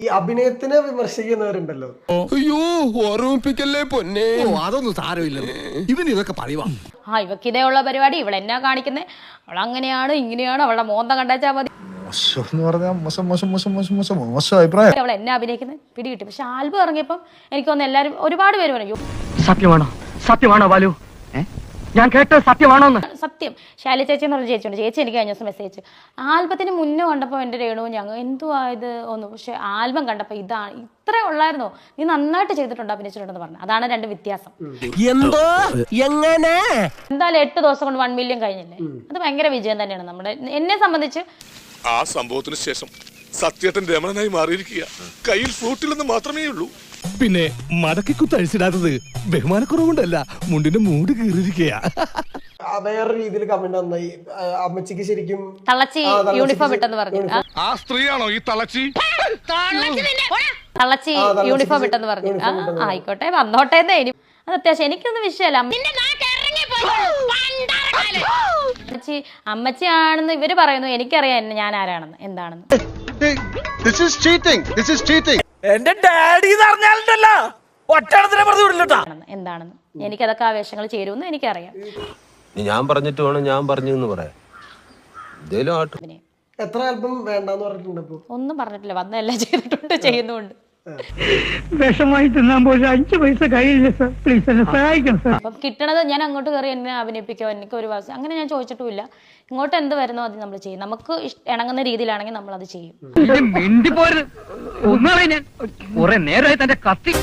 ഈ അഭിനയത്തിനെ വിമർശിക്കുന്നവരുണ്ടല്ലോ. അയ്യോ ഓർമ്മിപ്പിക്കല്ലേ പൊന്നെ. അതൊന്നും സാരമില്ല, ഇവൻ ഇതൊക്കെ പറയുവാ. ഇവക്ക് ഇതേ ഉള്ള പരിപാടി, ഇവളെന്നാ കാണിക്കുന്നത്, അവൾ അങ്ങനെയാണ് ഇങ്ങനെയാണ്, അവളുടെ മോന്ത കണ്ടാച്ചാൽ മതി, അവൾ എന്നെ അഭിനയിക്കുന്നത് പിടികിട്ടി. പക്ഷെ ആൽബം ഇറങ്ങിയപ്പം എനിക്ക് തോന്നുന്നു എല്ലാവരും ഒരുപാട് പേര് പറഞ്ഞു സത്യമാണോ സത്യമാണോ ബാലു, ഞാൻ കേട്ടത് സത്യമാണോ? സത്യം. ശൈല ചേച്ചി എന്ന് പറഞ്ഞ ചേച്ചിയുണ്ട്, ചേച്ചി എനിക്ക് കഴിഞ്ഞ ദിവസം മെസ്സേജ് ആൽബത്തിന് മുന്നേ കണ്ടപ്പോൾ എൻ്റെ രേണു ഞങ്ങൾ എന്തുവാ ഇത് ഒന്നും, പക്ഷെ ആൽബം കണ്ടപ്പോൾ ഇതാണ് ഇത്രേ ഉള്ളായിരുന്നോ, നീ നന്നായിട്ട് ചെയ്തിട്ടുണ്ട് അഭിനയിച്ചിട്ടുണ്ടെന്ന് പറഞ്ഞു. അതാണ് രണ്ട് വ്യത്യാസം. എന്തോ എങ്ങനെ എന്തായാലും 8 ദിവസം കൊണ്ട് 1 മില്യൺ കഴിഞ്ഞില്ലേ, അത് ഭയങ്കര വിജയം തന്നെയാണ്. നമ്മുടെ എന്നെ സംബന്ധിച്ച് ആ സംഭവത്തിന് ശേഷം സത്യേട്ടൻ രമണനായി മാറിയിരിക്കുക. കയ്യിൽ ഫ്രൂട്ടിലെന്ന് മാത്രമേ ഉള്ളൂ. പിന്നെ മടക്കി കുത്തഴിച്ചിടാത്തത് ബഹുമാനക്കുറവുകൊണ്ടല്ല, മുണ്ടിന്റെ മൂട് കീറിയിരിക്കുക. വേറെ രീതിയിൽ കമന്റ് വന്നായി, അമ്മച്ചിക്ക് ശരിക്കും തള്ളച്ചി യൂണിഫോം ഇട്ടെന്ന് പറഞ്ഞു. ആ സ്ത്രീയാണോ ഈ തളച്ചി? തള്ളച്ചി യൂണിഫോം ഇട്ടെന്ന് പറഞ്ഞു. ആയിക്കോട്ടെ വന്നോട്ടെ എന്നേ. ഇനി അത് അത്യാവശ്യം എനിക്കൊന്നും വിഷയമല്ല. അമ്മച്ചിയാണെന്ന് ഇവര് പറയുന്നു, എനിക്കറിയാം ഞാൻ ആരാണെന്ന് എന്താണെന്ന്. എന്റെ ഡാഡി എന്താണെന്ന് എനിക്കതൊക്കെ ആവേശങ്ങൾ ചേരുമെന്ന് എനിക്കറിയാം. ഞാൻ പറഞ്ഞിട്ട് വേണം ഞാൻ പറഞ്ഞു എന്ന് പറയാം. എത്ര ആൽബം വേണ്ടെന്ന് പറഞ്ഞിട്ടുണ്ട് ഇപ്പൊ? ഒന്നും പറഞ്ഞിട്ടില്ല, വന്നെല്ലാം ചെയ്തിട്ടുണ്ട്, ചെയ്യുന്നുണ്ട്. വിഷമായി തിന്നാൻ പോലും 5 പൈസ കയ്യില്ല സർ, പ്ലീസ് എന്നെ സഹായിക്കണം സർ. അപ്പം കിട്ടണത് ഞാൻ അങ്ങോട്ട് കയറി എന്നെ അഭിനയിപ്പിക്കോ, എനിക്ക് ഒരു വാസം അങ്ങനെ ഞാൻ ചോദിച്ചിട്ടുമില്ല. ഇങ്ങോട്ട് എന്ത് വരുന്നോ അത് നമ്മൾ ചെയ്യും. നമുക്ക് ഇണങ്ങുന്ന രീതിയിലാണെങ്കിൽ നമ്മൾ അത് ചെയ്യും. മിണ്ടി പോരുത്, ഒന്നാളെ ഞാൻ കുറെ നേരമായി തന്റെ കത്തി